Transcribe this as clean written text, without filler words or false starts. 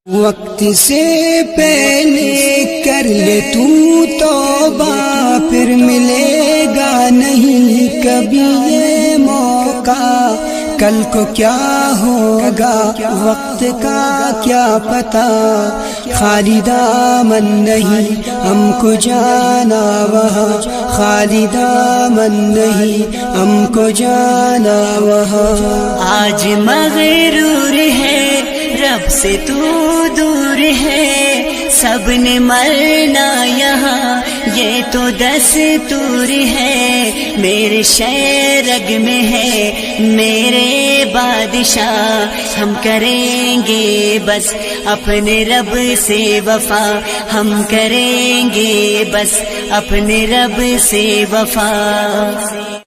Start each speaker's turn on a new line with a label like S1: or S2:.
S1: वक्त से पहले कर ले तू तौबा, फिर मिलेगा नहीं कभी ये मौका। कल को क्या होगा वक्त का क्या पता, खाली दामन नहीं हमको जाना वहाँ, खाली दामन नहीं हमको जाना वहाँ।
S2: आज मगरूर है रब से तू दूर है, सबने मरना यहाँ ये तो दस्तूर है। मेरे शरग में है मेरे बादशाह, हम करेंगे बस अपने रब से वफा, हम करेंगे बस अपने रब से वफा।